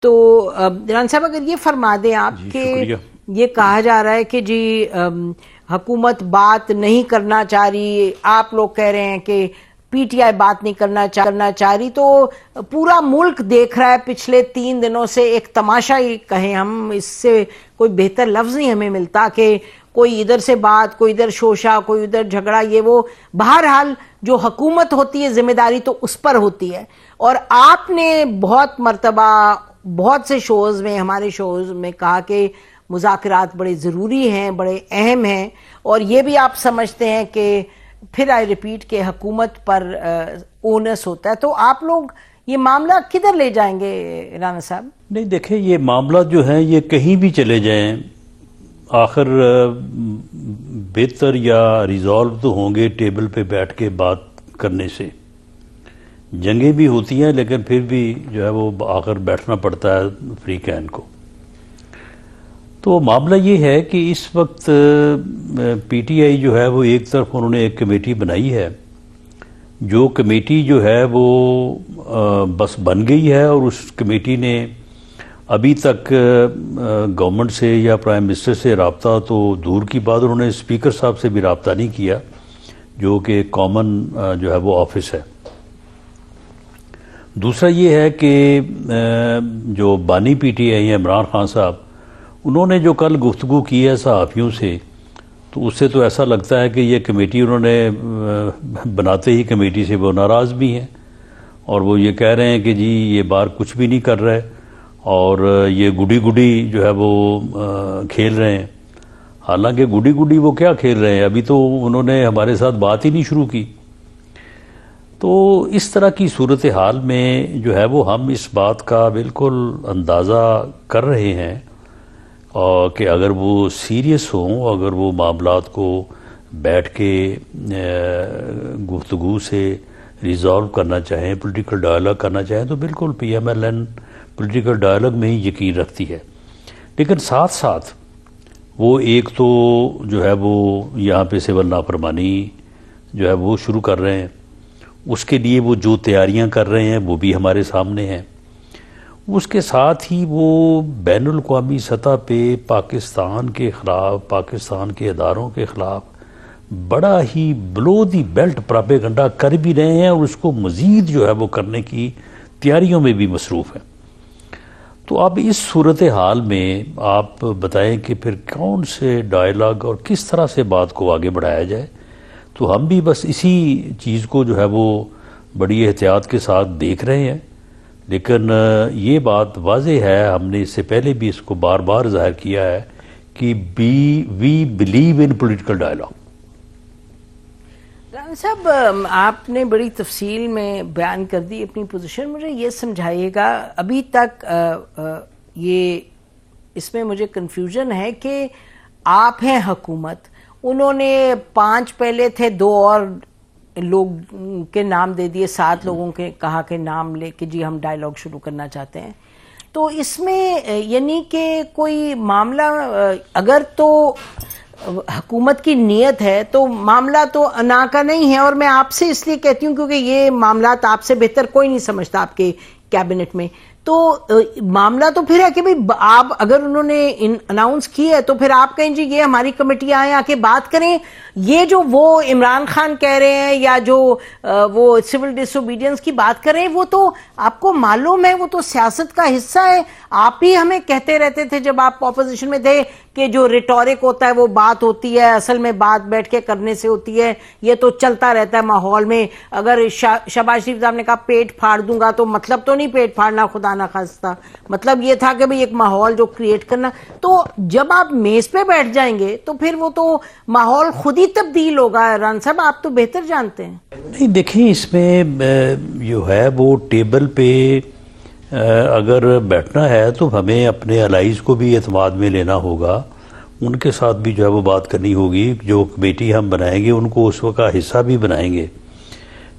تو ران صاحب اگر یہ فرما دیں آپ کہ یہ کہا جا رہا ہے کہ جی حکومت بات نہیں کرنا چاہ رہی، آپ لوگ کہہ رہے ہیں کہ پی ٹی آئی بات نہیں کرنا چاہ رہی، تو پورا ملک دیکھ رہا ہے پچھلے 3 دنوں سے ایک تماشا ہی کہیں ہم، اس سے کوئی بہتر لفظ نہیں ہمیں ملتا کہ کوئی ادھر سے بات، کوئی ادھر شوشہ، کوئی ادھر جھگڑا، یہ وہ بہرحال جو حکومت ہوتی ہے ذمہ داری تو اس پر ہوتی ہے۔ اور آپ نے بہت مرتبہ بہت سے شوز میں، ہمارے شوز میں کہا کہ مذاکرات بڑے ضروری ہیں، بڑے اہم ہیں، اور یہ بھی آپ سمجھتے ہیں کہ پھر آئی ریپیٹ کہ حکومت پر اونس ہوتا ہے، تو آپ لوگ یہ معاملہ کدھر لے جائیں گے رانا صاحب؟ نہیں دیکھیں، یہ معاملہ جو ہیں یہ کہیں بھی چلے جائیں آخر بہتر یا ریزالو تو ہوں گے ٹیبل پہ بیٹھ کے بات کرنے سے۔ جنگیں بھی ہوتی ہیں لیکن پھر بھی جو ہے وہ آخر بیٹھنا پڑتا ہے فریق عین کو۔ تو معاملہ یہ ہے کہ اس وقت پی ٹی آئی جو ہے وہ ایک طرف انہوں نے ایک کمیٹی بنائی ہے، جو کمیٹی جو ہے وہ بس بن گئی ہے، اور اس کمیٹی نے ابھی تک گورنمنٹ سے یا پرائم منسٹر سے رابطہ تو دور کی بات، انہوں نے اسپیکر صاحب سے بھی رابطہ نہیں کیا، جو کہ کامن جو ہے وہ آفس ہے۔ دوسرا یہ ہے کہ جو بانی پی ٹی آئی ہیں عمران خان صاحب، انہوں نے جو کل گفتگو کی ہے صحافیوں سے، تو اس سے تو ایسا لگتا ہے کہ یہ کمیٹی انہوں نے بناتے ہی کمیٹی سے وہ ناراض بھی ہیں، اور وہ یہ کہہ رہے ہیں کہ جی یہ بار کچھ بھی نہیں کر رہے، اور یہ گڈی گڈی جو ہے وہ کھیل رہے ہیں۔ حالانکہ گڈی گڈی وہ کیا کھیل رہے ہیں، ابھی تو انہوں نے ہمارے ساتھ بات ہی نہیں شروع کی۔ تو اس طرح کی صورتحال میں جو ہے وہ ہم اس بات کا بالکل اندازہ کر رہے ہیں، اور کہ اگر وہ سیریس ہوں، اگر وہ معاملات کو بیٹھ کے گفتگو سے ریزالو کرنا چاہیں، پولیٹیکل ڈائلاگ کرنا چاہیں، تو بالکل P M L N political dialogue میں ہی یقین رکھتی ہے۔ لیکن ساتھ ساتھ وہ ایک تو جو ہے وہ یہاں پہ سول نافرمانی جو ہے وہ شروع کر رہے ہیں، اس کے لیے وہ جو تیاریاں کر رہے ہیں وہ بھی ہمارے سامنے ہیں۔ اس کے ساتھ ہی وہ بین الاقوامی سطح پہ پاکستان کے خلاف، پاکستان کے اداروں کے خلاف بڑا ہی بلو دی بیلٹ پراپیگنڈا کر بھی رہے ہیں، اور اس کو مزید جو ہے وہ کرنے کی تیاریوں میں بھی مصروف ہیں۔ تو اب اس صورتحال میں آپ بتائیں کہ پھر کون سے ڈائلاگ اور کس طرح سے بات کو آگے بڑھایا جائے۔ تو ہم بھی بس اسی چیز کو جو ہے وہ بڑی احتیاط کے ساتھ دیکھ رہے ہیں، لیکن یہ بات واضح ہے، ہم نے اس سے پہلے بھی اس کو بار بار ظاہر کیا ہے کہ we believe in political dialogue. ران صاحب، آپ نے بڑی تفصیل میں بیان کر دی اپنی پوزیشن، مجھے یہ سمجھائیے گا، ابھی تک یہ اس میں مجھے کنفیوژن ہے کہ آپ ہیں حکومت، انہوں نے 5 پہلے تھے، 2 اور لوگ کے نام دے دیے، 7 لوگوں کے کہا کہ نام لے کے جی ہم ڈائلاگ شروع کرنا چاہتے ہیں۔ تو اس میں یعنی کہ کوئی معاملہ اگر تو حکومت کی نیت ہے تو معاملہ تو انا کا نہیں ہے، اور میں آپ سے اس لیے کہتی ہوں کیونکہ یہ معاملات آپ سے بہتر کوئی نہیں سمجھتا آپ کے کیبنٹ میں، تو معاملہ تو پھر ہے کہ بھئی آپ اگر انہوں نے اناؤنس کی ہے تو پھر آپ کہیں جی یہ ہماری کمیٹی آئیں، آ کے بات کریں۔ یہ جو وہ عمران خان کہہ رہے ہیں یا جو وہ سول ڈس اوبیڈینس کی بات کر رہے ہیں، وہ تو آپ کو معلوم ہے وہ تو سیاست کا حصہ ہے۔ آپ ہی ہمیں کہتے رہتے تھے جب آپ اپوزیشن میں تھے کہ جو ریٹورک ہوتا ہے وہ بات ہوتی ہے، اصل میں بات بیٹھ کے کرنے سے ہوتی ہے، یہ تو چلتا رہتا ہے ماحول میں۔ اگر شہباز شریف صاحب نے کہا پیٹ پھاڑ دوں گا، تو مطلب تو نہیں پیٹ پھاڑنا خدا نہ خواستہ، مطلب یہ تھا کہ بھئی ایک ماحول جو کریٹ کرنا۔ تو جب آپ میز پہ بیٹھ جائیں گے تو پھر وہ تو ماحول خود ہی تبدیل ہوگا۔ ران صاحب آپ تو بہتر جانتے ہیں۔ نہیں دیکھیں، اس میں جو ہے وہ ٹیبل پہ اگر بیٹھنا ہے تو ہمیں اپنے الائز کو بھی اعتماد میں لینا ہوگا، ان کے ساتھ بھی جو ہے وہ بات کرنی ہوگی، جو کمیٹی ہم بنائیں گے ان کو اس وقت کا حصہ بھی بنائیں گے۔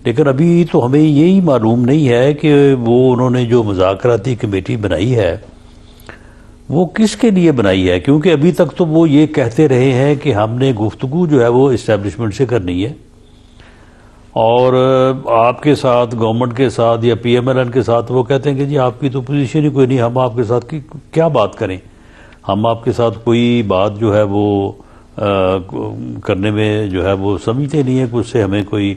لیکن ابھی تو ہمیں یہی معلوم نہیں ہے کہ وہ انہوں نے جو مذاکراتی کمیٹی بنائی ہے وہ کس کے لیے بنائی ہے، کیونکہ ابھی تک تو وہ یہ کہتے رہے ہیں کہ ہم نے گفتگو جو ہے وہ اسٹیبلشمنٹ سے کرنی ہے، اور آپ کے ساتھ گورنمنٹ کے ساتھ یا پی ایم ایل این کے ساتھ وہ کہتے ہیں کہ جی آپ کی تو پوزیشن ہی کوئی نہیں, ہم آپ کے ساتھ کیا بات کریں, ہم آپ کے ساتھ کوئی بات جو ہے وہ کرنے میں جو ہے وہ سمجھتے نہیں ہیں کہ اس سے ہمیں کوئی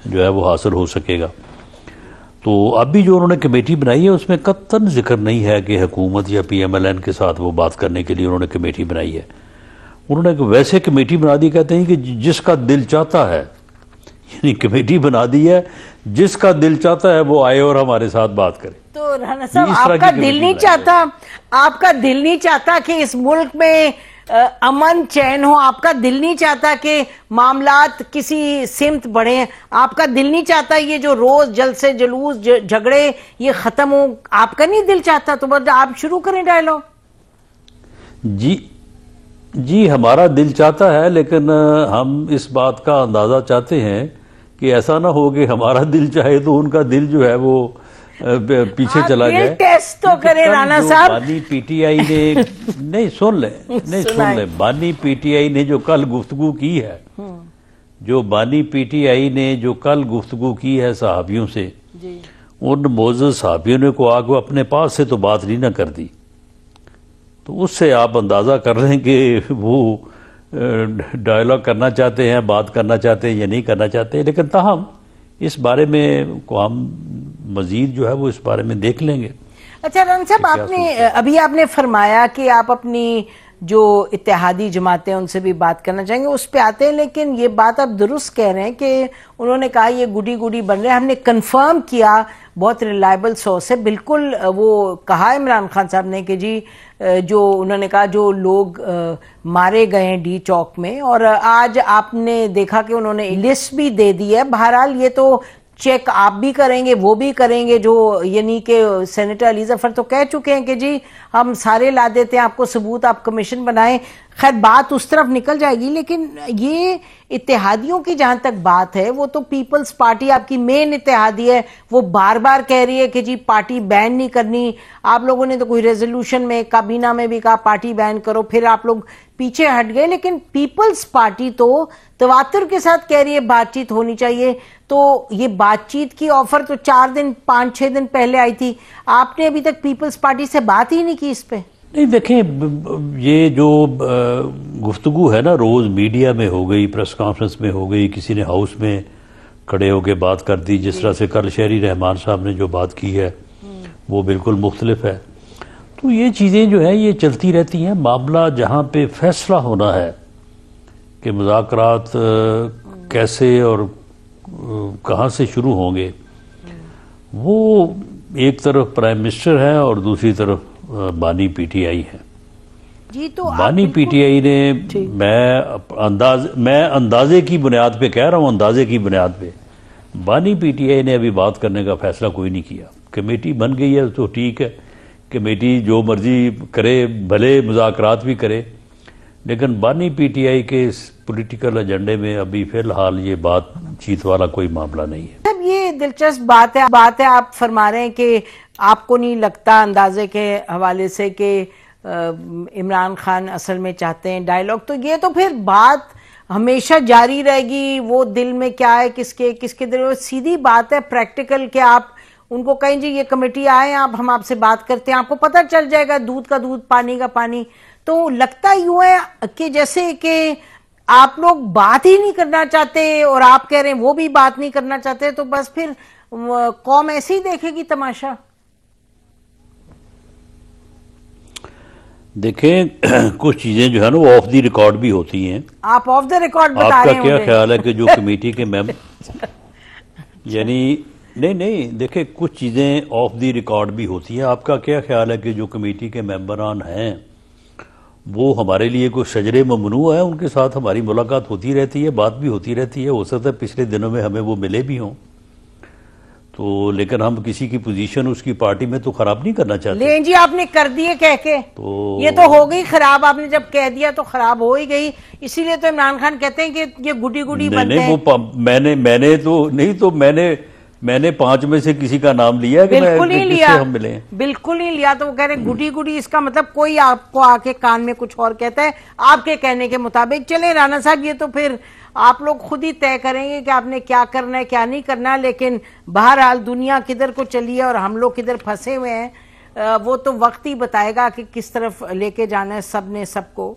جو ہے وہ حاصل ہو سکے گا. تو اب بھی جو انہوں نے کمیٹی بنائی ہے اس میں قطعاً ذکر نہیں ہے کہ حکومت یا پی ایم ایل این کے ساتھ وہ بات کرنے کے لیے انہوں نے کمیٹی بنائی ہے. انہوں نے ویسے کمیٹی بنا دی, کہتے ہیں کہ جس کا دل چاہتا ہے, یعنی کمیٹی بنا دی ہے جس کا دل چاہتا ہے وہ آئے اور ہمارے ساتھ بات کرے. تو رانا صاحب آپ کا دل نہیں چاہتا, آپ کا دل نہیں چاہتا کہ اس ملک میں امن چین ہو, آپ کا دل نہیں چاہتا کہ معاملات کسی سمت بڑھیں, آپ کا دل نہیں چاہتا یہ جو روز جلسے جلوس جھگڑے یہ ختم ہو, آپ کا نہیں دل چاہتا؟ تو بس آپ شروع کریں ڈائلاگ. جی ہمارا دل چاہتا ہے, لیکن ہم اس بات کا اندازہ چاہتے ہیں کہ ایسا نہ ہو کہ ہمارا دل چاہے تو ان کا دل جو ہے وہ پیچھے چلا جائے. ٹیسٹ تو کریں رانا صاحب. بانی پی ٹی آئی نے نہیں سن لیں بانی پی ٹی آئی نے جو کل گفتگو کی ہے, جو بانی پی ٹی آئی نے جو کل گفتگو کی ہے صحابیوں سے, ان معزز صحابیوں نے کو آگے اپنے پاس سے تو بات نہیں نہ کر دی. تو اس سے آپ اندازہ کر رہے ہیں کہ وہ ڈائلاگ کرنا چاہتے ہیں, بات کرنا چاہتے ہیں یا نہیں کرنا چاہتے. لیکن تاہم اس بارے میں کو ہم مزید جو ہے وہ اس بارے میں دیکھ لیں گے. اچھا رن صاحب, ابھی آپ نے فرمایا کہ آپ اپنی جو اتحادی جماعتیں ان سے بھی بات کرنا چاہیں گے, اس پہ آتے ہیں, لیکن یہ بات آپ درست کہہ رہے ہیں کہ انہوں نے کہا یہ گڈی گڈی بن رہے ہیں. ہم نے کنفرم کیا بہت ریلائبل سورس ہے, بالکل وہ کہا عمران خان صاحب نے کہ جی جو انہوں نے کہا جو لوگ مارے گئے ہیں ڈی چوک میں, اور آج آپ نے دیکھا کہ انہوں نے لسٹ بھی دے دی ہے. بہرحال یہ تو چیک آپ بھی کریں گے, وہ بھی کریں گے, جو یعنی کہ سینیٹر علی ظفر تو کہہ چکے ہیں کہ جی ہم سارے لا دیتے ہیں آپ کو ثبوت, آپ کمیشن بنائیں. خیر بات اس طرف نکل جائے گی, لیکن یہ اتحادیوں کی جہاں تک بات ہے وہ تو پیپلز پارٹی آپ کی مین اتحادی ہے, وہ بار بار کہہ رہی ہے کہ جی پارٹی بین نہیں کرنی. آپ لوگوں نے تو کوئی ریزولوشن میں کابینہ میں بھی کہا پارٹی بین کرو, پھر آپ لوگ پیچھے ہٹ گئے. لیکن پیپلز پارٹی تو تواتر کے ساتھ کہہ رہی ہے بات چیت ہونی چاہیے. تو یہ بات چیت کی آفر تو 5-6 دن پہلے آئی تھی, آپ نے ابھی تک پیپلز پارٹی سے بات ہی نہیں کی اس پہ. نہیں دیکھیں, یہ جو گفتگو ہے نا روز میڈیا میں ہو گئی, پریس کانفرنس میں ہو گئی, کسی نے ہاؤس میں کھڑے ہو کے بات کر دی, جس طرح سے کل شہری رحمان صاحب نے جو بات کی ہے وہ بالکل مختلف ہے. تو یہ چیزیں جو ہیں یہ چلتی رہتی ہیں. معاملہ جہاں پہ فیصلہ ہونا ہے کہ مذاکرات کیسے اور کہاں سے شروع ہوں گے, وہ ایک طرف پرائم منسٹر ہے اور دوسری طرف بانی پی ٹی آئی ہے. جی تو بانی پی ٹی آئی نے, میں اندازے کی بنیاد پہ کہہ رہا ہوں, اندازے کی بنیاد پہ بانی پی ٹی آئی نے ابھی بات کرنے کا فیصلہ کوئی نہیں کیا. کمیٹی بن گئی ہے تو ٹھیک ہے, کمیٹی جو مرضی کرے, بھلے مذاکرات بھی کرے, لیکن بانی پی ٹی آئی کے اس پولیٹیکل ایجنڈے میں ابھی فی الحال یہ بات چیت والا کوئی معاملہ نہیں ہے. اب یہ دلچسپ بات ہے آپ فرما رہے ہیں کہ آپ کو نہیں لگتا اندازے کے حوالے سے کہ عمران خان اصل میں چاہتے ہیں ڈائلاگ, تو یہ تو پھر بات ہمیشہ جاری رہے گی. وہ دل میں کیا ہے کس کے دل میں, سیدھی بات ہے پریکٹیکل کہ آپ ان کو کہیں جی یہ کمیٹی آئے, ہم آپ سے بات کرتے ہیں, آپ کو پتہ چل جائے گا دودھ کا دودھ پانی کا پانی. تو لگتا یوں ہے کہ جیسے کہ آپ لوگ بات ہی نہیں کرنا چاہتے اور آپ کہہ رہے ہیں وہ بھی بات نہیں کرنا چاہتے, تو بس پھر قوم ایسے ہی دیکھے گی تماشا. دیکھیں کچھ چیزیں جو ہے نا وہ آف دی ریکارڈ بھی ہوتی ہیں. آپ آف دی ریکارڈ بتا رہے ہیں. آپ کا کیا خیال ہے کہ جو کمیٹی کے ممبر یعنی نہیں دیکھیں کچھ چیزیں آف دی ریکارڈ بھی ہوتی ہیں. آپ کا کیا خیال ہے کہ جو کمیٹی کے ممبران ہیں وہ ہمارے لیے کوئی شجر ممنوع ہے, ان کے ساتھ ہماری ملاقات ہوتی رہتی ہے, بات بھی ہوتی رہتی ہے, ہو سکتا ہے پچھلے دنوں میں ہمیں وہ ملے بھی ہوں, تو لیکن ہم کسی کی پوزیشن اس کی پارٹی میں تو خراب نہیں کرنا چاہتے. لیں جی آپ نے کر دیے کہہ کے, تو یہ تو ہو گئی خراب, آپ نے جب کہہ دیا تو خراب ہو ہی گئی. اسی لیے تو عمران خان کہتے ہیں کہ یہ گڈی گڈی بنتے ہیں. میں نے تو نہیں, تو میں نے 5 میں سے کسی کا نام لیا کہ بالکل نہیں لیا, ہم ملے ہیں, بالکل نہیں لیا. تو وہ کہہ رہے گڈی گڈی, اس کا مطلب کوئی آپ کو آ کے کان میں کچھ اور کہتا ہے آپ کے کہنے کے مطابق. چلیں رانا صاحب یہ تو پھر آپ لوگ خود ہی طے کریں گے کہ آپ نے کیا کرنا ہے کیا نہیں کرنا. لیکن بہرحال دنیا کدھر کو چلی ہے اور ہم لوگ کدھر پھنسے ہوئے ہیں وہ تو وقت ہی بتائے گا کہ کس طرف لے کے جانا ہے سب نے سب کو.